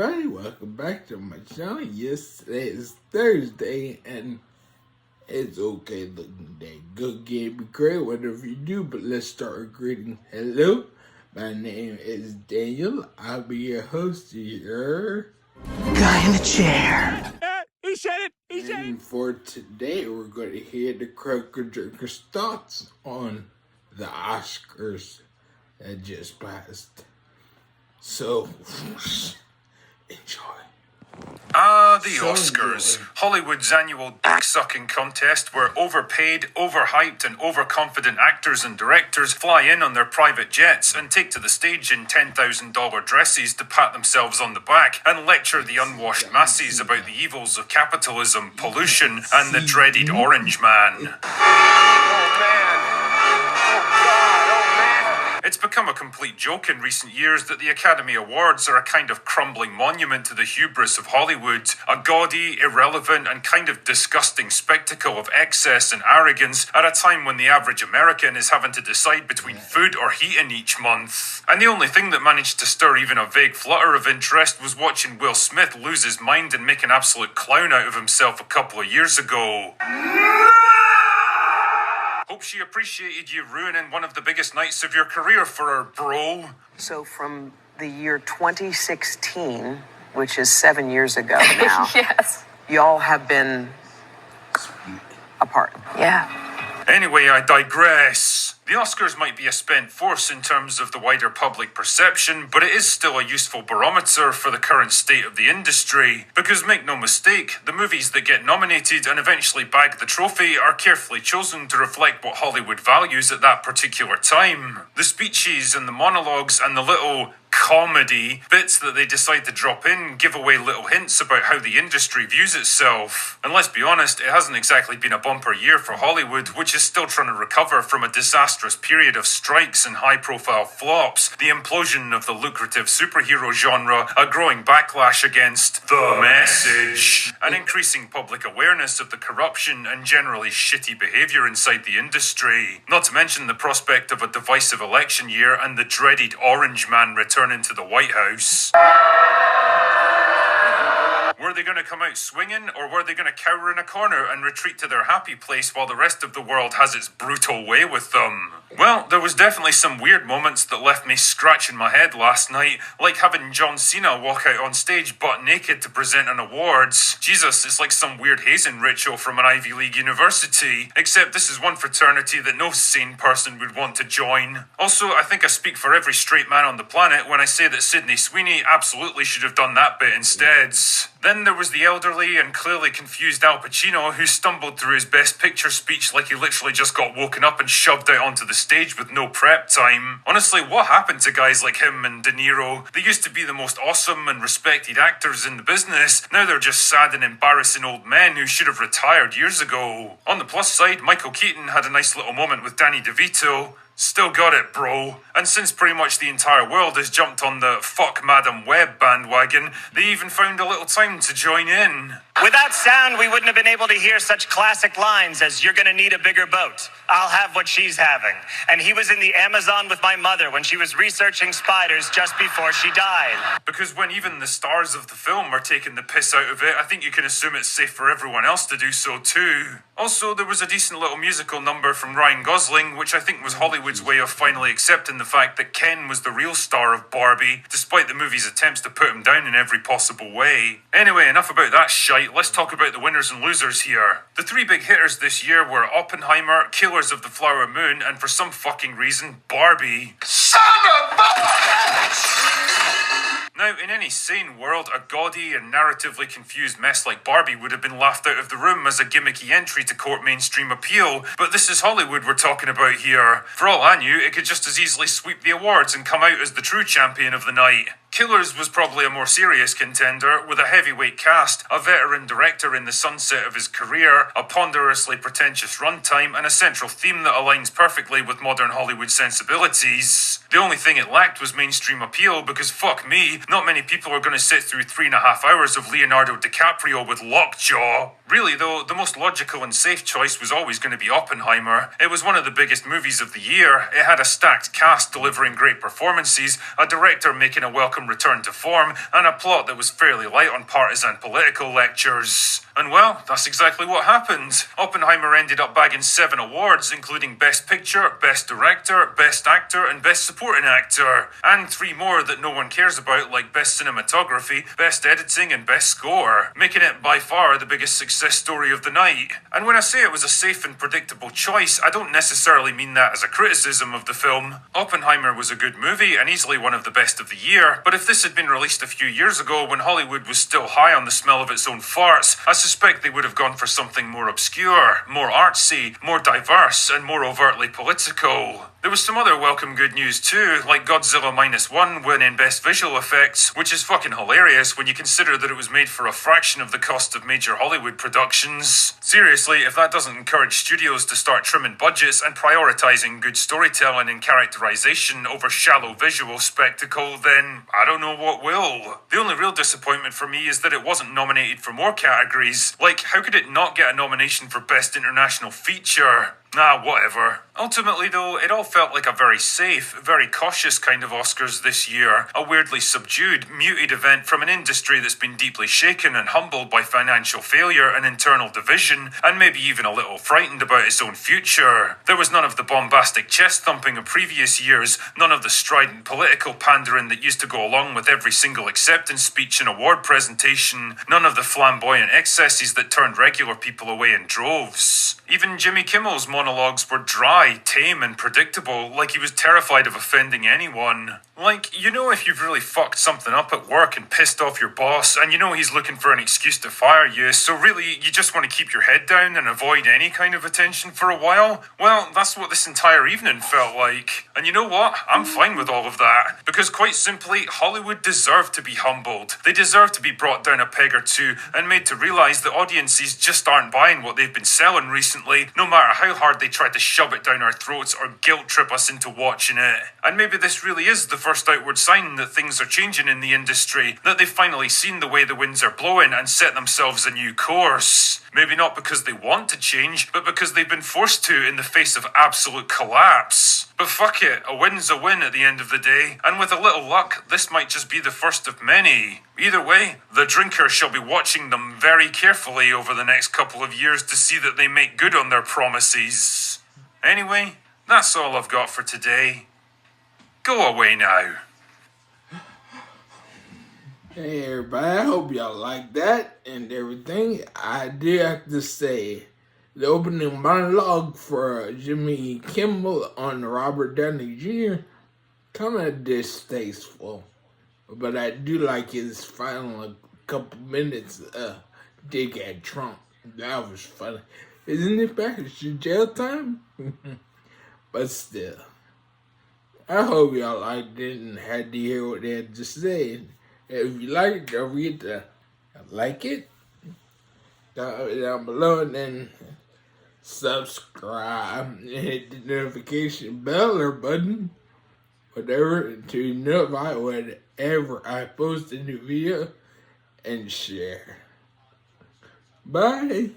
everybody, welcome back to my channel. Yes, today is Thursday, and it's okay looking day. Good game, be great, whatever you do, but let's start with greeting. Hello, my name is Daniel. I'll be your host here. Guy in the chair. He said it! And for today, we're going to hear the Croaker Jerker's thoughts on the Oscars that just passed. So, enjoy. The Oscars, Hollywood's annual dick-sucking contest where overpaid, overhyped and overconfident actors and directors fly in on their private jets and take to the stage in $10,000 dresses to pat themselves on the back and lecture the unwashed masses about the evils of capitalism, pollution and the dreaded Orange Man. It's become a complete joke in recent years that the Academy Awards are a kind of crumbling monument to the hubris of Hollywood, a gaudy, irrelevant, and kind of disgusting spectacle of excess and arrogance at a time when the average American is having to decide between food or heating each month. And the only thing that managed to stir even a vague flutter of interest was watching Will Smith lose his mind and make an absolute clown out of himself a couple of years ago. Hope she appreciated you ruining one of the biggest nights of your career for her, bro. So from the year 2016, which is 7 years ago now, Yes. y'all have been apart. Yeah. Anyway, I digress. The Oscars might be a spent force in terms of the wider public perception, but it is still a useful barometer for the current state of the industry. Because make no mistake, the movies that get nominated and eventually bag the trophy are carefully chosen to reflect what Hollywood values at that particular time. The speeches and the monologues and the little comedy bits that they decide to drop in give away little hints about how the industry views itself. And let's be honest, it hasn't exactly been a bumper year for Hollywood, which is still trying to recover from a disastrous period of strikes and high-profile flops, the implosion of the lucrative superhero genre, a growing backlash against the message, an increasing public awareness of the corruption and generally shitty behavior inside the industry. Not to mention the prospect of a divisive election year and the dreaded Orange Man return into the White House. Were they going to come out swinging, or were they going to cower in a corner and retreat to their happy place while the rest of the world has its brutal way with them? Well, there was definitely some weird moments that left me scratching my head last night, like having John Cena walk out on stage butt naked to present an awards. Jesus, it's like some weird hazing ritual from an Ivy League university, except this is one fraternity that no sane person would want to join. Also, I think I speak for every straight man on the planet when I say that Sydney Sweeney absolutely should have done that bit instead. Then there was the elderly and clearly confused Al Pacino who stumbled through his Best Picture speech like he literally just got woken up and shoved out onto the stage with no prep time. Honestly, what happened to guys like him and De Niro? They used to be the most awesome and respected actors in the business. Now they're just sad and embarrassing old men who should have retired years ago. On the plus side, Michael Keaton had a nice little moment with Danny DeVito. Still got it, bro. And since pretty much the entire world has jumped on the fuck Madam Web bandwagon, they even found a little time to join in. Without sound, we wouldn't have been able to hear such classic lines as, "You're gonna need a bigger boat. I'll have what she's having." And he was in the Amazon with my mother when she was researching spiders just before she died. Because when even the stars of the film are taking the piss out of it, I think you can assume it's safe for everyone else to do so too. Also, there was a decent little musical number from Ryan Gosling, which I think was Hollywood's way of finally accepting the fact that Ken was the real star of Barbie, despite the movie's attempts to put him down in every possible way. Anyway, enough about that shite. Let's talk about the winners and losers here. The three big hitters this year were Oppenheimer, Killers of the Flower Moon, and for some fucking reason, Barbie. Son of a... Now, in any sane world, a gaudy and narratively confused mess like Barbie would have been laughed out of the room as a gimmicky entry to court mainstream appeal, but this is Hollywood we're talking about here. For all I knew, it could just as easily sweep the awards and come out as the true champion of the night. Killers was probably a more serious contender, with a heavyweight cast, a veteran director in the sunset of his career, a ponderously pretentious runtime, and a central theme that aligns perfectly with modern Hollywood sensibilities. The only thing it lacked was mainstream appeal, because fuck me, not many people are going to sit through 3.5 hours of Leonardo DiCaprio with lockjaw. Really though, the most logical and safe choice was always going to be Oppenheimer. It was one of the biggest movies of the year, it had a stacked cast delivering great performances, a director making a welcome welcome return to form, and a plot that was fairly light on partisan political lectures. And well, that's exactly what happened. Oppenheimer ended up bagging 7 awards, including Best Picture, Best Director, Best Actor, and Best Supporting Actor. And 3 more that no one cares about, like Best Cinematography, Best Editing, and Best Score, making it by far the biggest success story of the night. And when I say it was a safe and predictable choice, I don't necessarily mean that as a criticism of the film. Oppenheimer was a good movie and easily one of the best of the year, but if this had been released a few years ago when Hollywood was still high on the smell of its own farts, I suspect they would have gone for something more obscure, more artsy, more diverse, and more overtly political. There was some other welcome good news too, like Godzilla Minus One winning Best Visual Effects, which is fucking hilarious when you consider that it was made for a fraction of the cost of major Hollywood productions. Seriously, if that doesn't encourage studios to start trimming budgets and prioritizing good storytelling and characterization over shallow visual spectacle, then I don't know what will. The only real disappointment for me is that it wasn't nominated for more categories. Like, how could it not get a nomination for Best International Feature? Nah, whatever. Ultimately though, it all felt like a very safe, very cautious kind of Oscars this year. A weirdly subdued, muted event from an industry that's been deeply shaken and humbled by financial failure and internal division, and maybe even a little frightened about its own future. There was none of the bombastic chest thumping of previous years, none of the strident political pandering that used to go along with every single acceptance speech and award presentation, none of the flamboyant excesses that turned regular people away in droves. Even Jimmy Kimmel's monologues were dry, tame, and predictable, like he was terrified of offending anyone. Like, you know if you've really fucked something up at work and pissed off your boss, and you know he's looking for an excuse to fire you, so really you just want to keep your head down and avoid any kind of attention for a while? Well, that's what this entire evening felt like. And you know what? I'm fine with all of that. Because quite simply, Hollywood deserved to be humbled. They deserve to be brought down a peg or two and made to realise that audiences just aren't buying what they've been selling recently, no matter how hard they try to shove it down our throats or guilt trip us into watching it. And maybe this really is the first outward sign that things are changing in the industry, that they've finally seen the way the winds are blowing and set themselves a new course. Maybe not because they want to change, but because they've been forced to in the face of absolute collapse. But fuck it, a win's a win at the end of the day, and with a little luck, this might just be the first of many. Either way, the drinker shall be watching them very carefully over the next couple of years to see that they make good on their promises. Anyway, that's all I've got for today. Go away now. Hey everybody, I hope y'all like that and everything. I did have to say, the opening monologue for Jimmy Kimmel on Robert Downey Jr. kind of distasteful, but I do like his final couple minutes dig at Trump. That was funny. Isn't it back to jail time? But still, I hope y'all liked it and had to hear what they had to say. If you like it, don't forget to like it down below, and then subscribe and hit the notification bell or button, whatever, to notify whenever I post a new video, and share. Bye.